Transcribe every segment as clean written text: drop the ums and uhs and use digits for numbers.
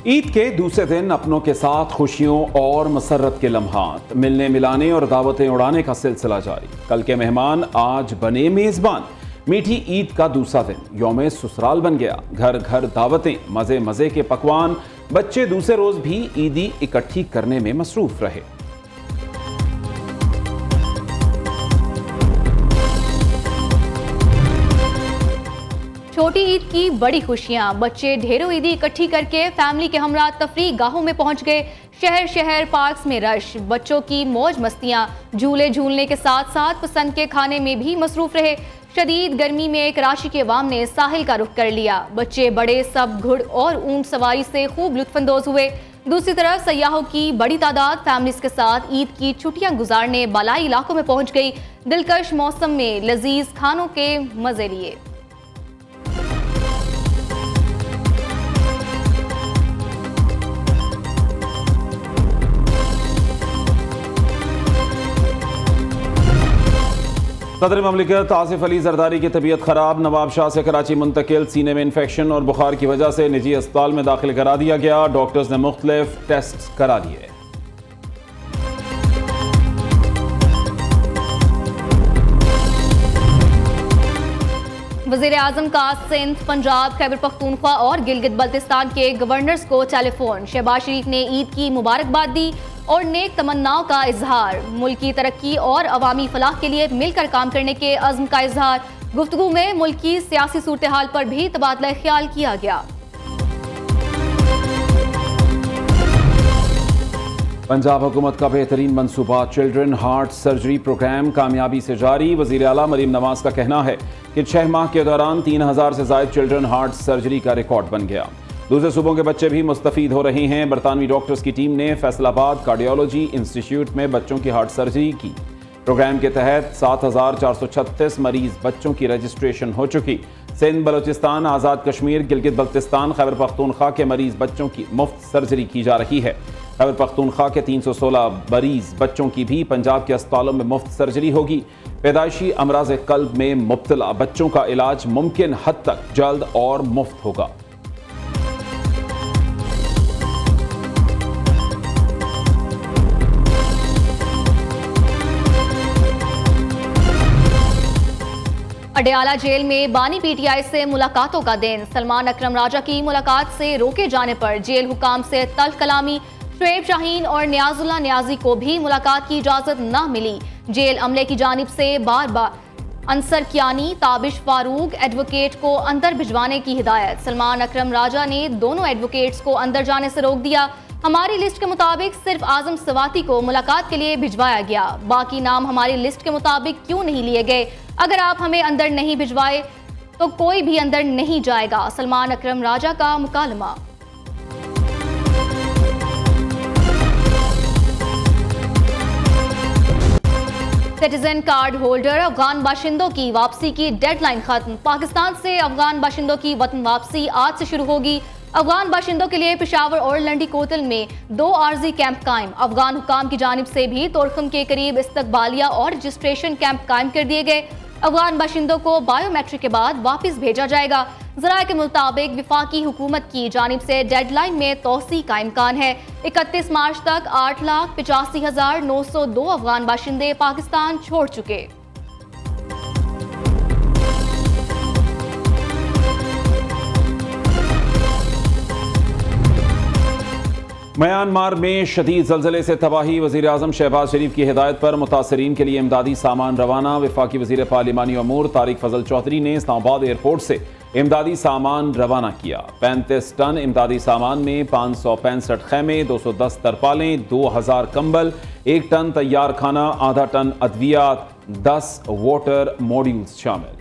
ईद के दूसरे दिन अपनों के साथ खुशियों और मसरत के लम्हात, मिलने मिलाने और दावतें उड़ाने का सिलसिला जारी। कल के मेहमान आज बने मेजबान। मीठी ईद का दूसरा दिन यौम ससुराल बन गया। घर घर दावतें, मजे मजे के पकवान। बच्चे दूसरे रोज भी ईदी इकट्ठी करने में मसरूफ रहे। छोटी ईद की बड़ी खुशियां। बच्चे ढेरों ईदी इकट्ठी करके फैमिली के हमरा तफरी गाहों में पहुंच गए। शहर शहर पार्क्स में रश, बच्चों की मौज मस्तियां। झूले झूलने के साथ साथ पसंद के खाने में भी मसरूफ रहे। शदीद गर्मी में कराची के अवाम ने साहिल का रुख कर लिया। बच्चे बड़े सब घुड़ और ऊंट सवारी से खूब लुत्फानंदोज हुए। दूसरी तरफ सयाहों की बड़ी तादाद फैमिलीज के साथ ईद की छुट्टियां गुजारने बालाई इलाकों में पहुंच गई। दिलकश मौसम में लजीज खानों के मजे लिए। सदर ममलिकत आसिफ अली जरदारी की तबीयत खराब। नवाब शाह से कराची मुंतकिल। सीने में इन्फेक्शन और बुखार की वजह से निजी अस्पताल में दाखिल करा दिया गया। डॉक्टर्स ने मुख्तलिफ टेस्ट करा लिए। वज़ीर आज़म का सिंध, पंजाब, खैबर पख्तूनख्वा और गिलगित बल्तिस्तान के गवर्नर्स को टेलीफोन। शहबाज शरीफ ने ईद की मुबारकबाद दी और नेक तमन्नाओं का इजहार। मुल्क की तरक्की और अवामी फलाह के लिए मिलकर काम करने के अज़्म का इजहार। गुफ्तगू में मुल्क की सियासी सूरत हाल पर भी तबादला ख्याल किया गया। पंजाब हुकूमत का बेहतरीन मंसूबा चिल्ड्रन हार्ट सर्जरी प्रोग्राम कामयाबी से जारी। वज़ीर आला मरीम नवाज का कहना है कि 6 माह के दौरान 3000 से ज़ायद चिल्ड्रन हार्ट सर्जरी का रिकॉर्ड बन गया। दूसरे सूबों के बच्चे भी मुस्तफीद हो रहे हैं। बरतानवी डॉक्टर्स की टीम ने फैसलाबाद कार्डियोलॉजी इंस्टीट्यूट में बच्चों की हार्ट सर्जरी की। प्रोग्राम के तहत 7436 मरीज बच्चों की रजिस्ट्रेशन हो चुकी। सिंध, बलोचिस्तान, आज़ाद कश्मीर, गिलगित बल्तिस्तान, खैबर पख्तूनख्वा के मरीज बच्चों की मुफ्त सर्जरी की जा रही है। खैबर पख्तूनख्वा के 316 मरीज बच्चों की भी पंजाब के अस्पतालों में मुफ्त सर्जरी होगी। पैदाइशी अमराज कल्ब में मुब्तला बच्चों का इलाज मुमकिन हद तक जल्द और मुफ्त होगा। अडयाला जेल में बानी पीटीआई से मुलाकातों का दिन। सलमान अकरम राजा की मुलाकात से रोके जाने पर जेल हुकाम से तल्ख कलामी। शुएब शाहीन और नियाजुल्लाह नियाजी को भी मुलाकात की इजाजत न मिली। जेल अमले की जानिब से बार बार अंसर कियानी, ताबिश फारूक एडवोकेट को अंदर भिजवाने की हिदायत। सलमान अकरम राजा ने दोनों एडवोकेट्स को अंदर जाने से रोक दिया। हमारी लिस्ट के मुताबिक सिर्फ आजम सवाती को मुलाकात के लिए भिजवाया गया। बाकी नाम हमारी लिस्ट के मुताबिक क्यों नहीं लिए गए? अगर आप हमें अंदर नहीं भिजवाए तो कोई भी अंदर नहीं जाएगा। सलमान अकरम राजा का मुकालमा। सिटीजन कार्ड होल्डर अफगान बाशिंदों की वापसी की डेडलाइन खत्म। पाकिस्तान से अफगान बाशिंदों की वतन वापसी आज से शुरू होगी। अफगान बाशिंदों के लिए पेशावर और लंडी कोतल में 2 आर्जी कैंप कायम। अफगान हुकाम की जानिब से भी तोरखम के करीब इस्तकबालिया और रजिस्ट्रेशन कैंप कायम कर दिए गए। अफगान बाशिंदों को बायोमेट्रिक के बाद वापस भेजा जाएगा। ज़राए के मुताबिक विफाकी हुकूमत की जानिब से डेडलाइन में तोसी का इम्कान है। 31 मार्च तक 8,85,902 अफगान बाशिंदे पाकिस्तान छोड़ चुके। म्यांमार में शदीद ज़लज़ले से तबाही। वज़ीर आज़म शहबाज शरीफ की हिदायत पर मुतासरीन के लिए इमदादी सामान रवाना। वफाकी वज़ीर पार्लिमानी अमूर तारिक फजल चौधरी ने इस्लामाबाद एयरपोर्ट से इमदादी सामान रवाना किया। 35 टन इमदादी सामान में 565 खैमे, 210 तरपालें, 2000 कंबल, 1 टन तैयार खाना, आधा टन अद्वियात, 10 वाटर मॉड्यूल्स शामिल।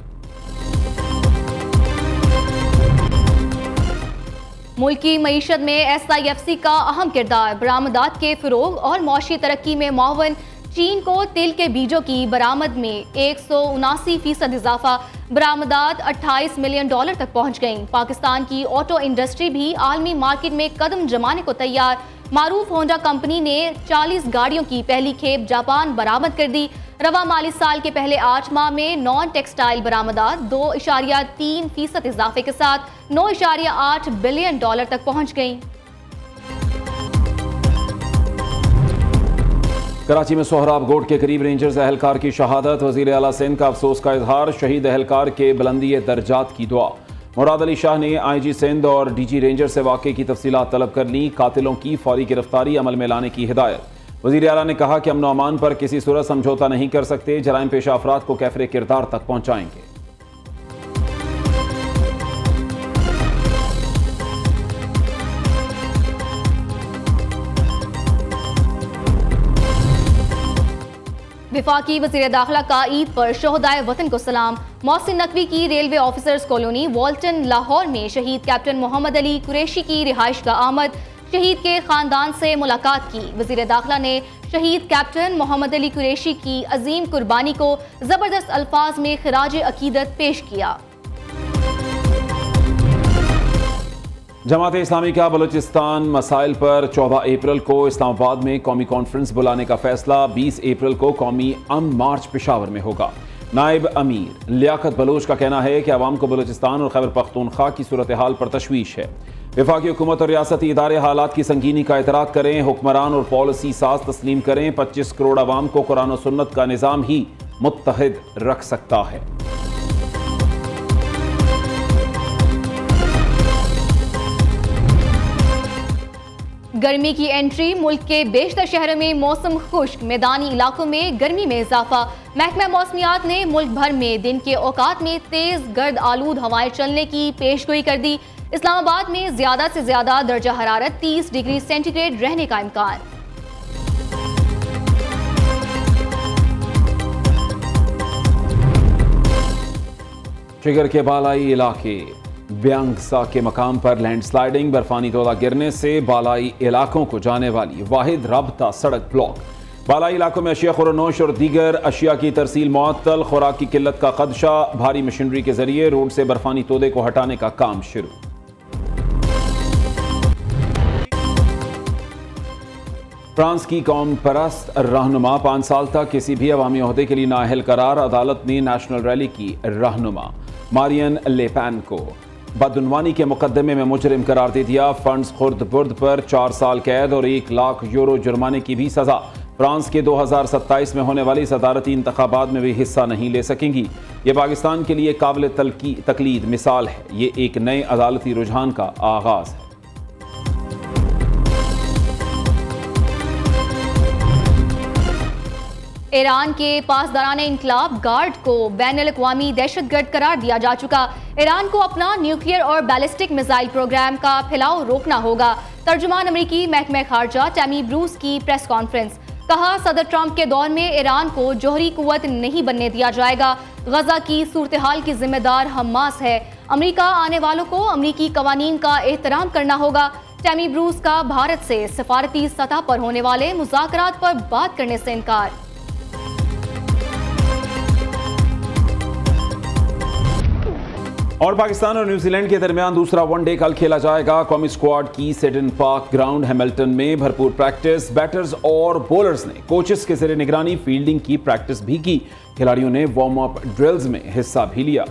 मुल्की मईशत में SIFC का अहम किरदार। बरामदात के फ़रोग और मौशी तरक्की में मुआवन। चीन को तिल के बीजों की बरामद में 179% इजाफा। बरामदात $28 मिलियन तक पहुंच गईं। पाकिस्तान की ऑटो इंडस्ट्री भी आलमी मार्केट में कदम जमाने को तैयार। मारूफ होंडा कंपनी ने 40 गाड़ियों की पहली खेप जापान बरामद कर दी। रवा माली साल के पहले 8 माह में नॉन टेक्सटाइल बरामदात 2.3% इजाफे के साथ $9.8 बिलियन तक पहुंच गईं। कराची में सोहराब गोट के करीब रेंजर्स एहलकार की शहादत। वज़ीर आला सिंध का अफसोस का इजहार। शहीद एहलकार के बुलंदी दर्जात की दुआ। मुराद अली शाह ने IG सिंध और DG रेंजर से वाक़े की तफसीलात तलब कर ली। कातिलों की फौरी गिरफ्तारी अमल में लाने की हिदायत। वज़ीर आला ने कहा कि अमन व अमान पर किसी सूरत समझौता नहीं कर सकते। जराइम पेशा अफराद को कैफरे किरदार तक पहुँचाएंगे। विफाकी वज़ीर दाखिला का ईद पर शोहदाए वतन को सलाम। मोहसिन नकवी की रेलवे ऑफिसर्स कॉलोनी वॉल्टन लाहौर में शहीद कैप्टन मोहम्मद अली कुरैशी की रिहाइश का आमद। शहीद के खानदान से मुलाकात की। वज़ीर दाखिला ने शहीद कैप्टन मोहम्मद अली कुरैशी की अजीम कुर्बानी को जबरदस्त अल्फाज में खिराज अकीदत पेश किया। जमात इस्लामी का बलूचिस्तान मसाइल पर 14 अप्रैल को इस्लामाबाद में कौमी कॉन्फ्रेंस बुलाने का फैसला। 20 अप्रैल को कौमी अमन मार्च पेशावर में होगा। नायब अमीर लियाकत बलोच का कहना है कि अवाम को बलूचिस्तान और खैबर पख्तूनख्वा की सूरत हाल पर तशवीश है। वफाकी हुकूमत और रियासती इदारे हालात की संगीनी का एतराफ़ करें। हुक्मरान और पॉलिसी साज तस्लीम करें। 25 करोड़ अवाम को कुरान और सुन्नत का निज़ाम ही मुत्तहिद रख सकता है। गर्मी की एंट्री। मुल्क के बेशतर शहरों में मौसम खुश्क। मैदानी इलाकों में गर्मी में इजाफा। महकमा मौसमियात ने मुल्क भर में दिन के औकात में तेज गर्द आलूद हवाएं चलने की पेशगोई कर दी। इस्लामाबाद में ज्यादा से ज्यादा दर्जा हरारत 30 डिग्री सेंटीग्रेड रहने का इम्कान। ट्रिगर के बालाई इलाके ब्यांगसा के मकाम पर लैंडस्लाइडिंग। बर्फानी तोदा गिरने से बालाई इलाकों को जाने वाली वाहिद राबता सड़क ब्लॉक। बालाई इलाकों में अशिया खुरनोश और दीगर अशिया की तरसील मुअत्तल। खुराक की किल्लत का खदशा। भारी मशीनरी के जरिए रोड से बर्फानी तोदे को हटाने का काम शुरू। फ्रांस की कौम परस्त रहनुमा 5 साल तक किसी भी अवामी ओहदे के लिए नाअहल करार। अदालत ने नेशनल रैली की रहनुमा मारियन ले पेन को बदउनवानी के मुकदमे में मुजरिम करार दे दिया। फंड्स खुर्द बुर्द पर 4 साल कैद और 1 लाख यूरो जुर्माने की भी सजा। फ्रांस के 2027 में होने वाली सदारती इंतखाबात में भी हिस्सा नहीं ले सकेंगी। ये पाकिस्तान के लिए काबिल तकलीद मिसाल है। ये एक नए अदालती रुझान का आगाज है। ईरान के पासदारान इनकलाब गार्ड को बैनुल-अक़वामी दहशतगर्द करार दिया जा चुका। ईरान को अपना न्यूक्लियर और बैलिस्टिक मिसाइल प्रोग्राम का फैलाव रोकना होगा। तर्जुमान अमरीकी महकमा खारजा टैमी ब्रूस की प्रेस कॉन्फ्रेंस। कहा, सदर ट्रंप के दौर में ईरान को जोहरी कुव्वत नहीं बनने दिया जाएगा। गजा की सूरत हाल की जिम्मेदार हमास है। अमरीका आने वालों को अमरीकी कवानीन का एहतराम करना होगा। टैमी ब्रूस का भारत से सफारती सतह पर होने वाले मुज़ाकरात पर बात करने से इनकार। और पाकिस्तान और न्यूजीलैंड के दरमियान दूसरा वनडे कल खेला जाएगा। कौमी स्क्वाड की सेडन पार्क ग्राउंड हैमिल्टन में भरपूर प्रैक्टिस। बैटर्स और बॉलर्स ने कोचेस के ज़रिए निगरानी फील्डिंग की प्रैक्टिस भी की। खिलाड़ियों ने वार्म अप ड्रिल्स में हिस्सा भी लिया।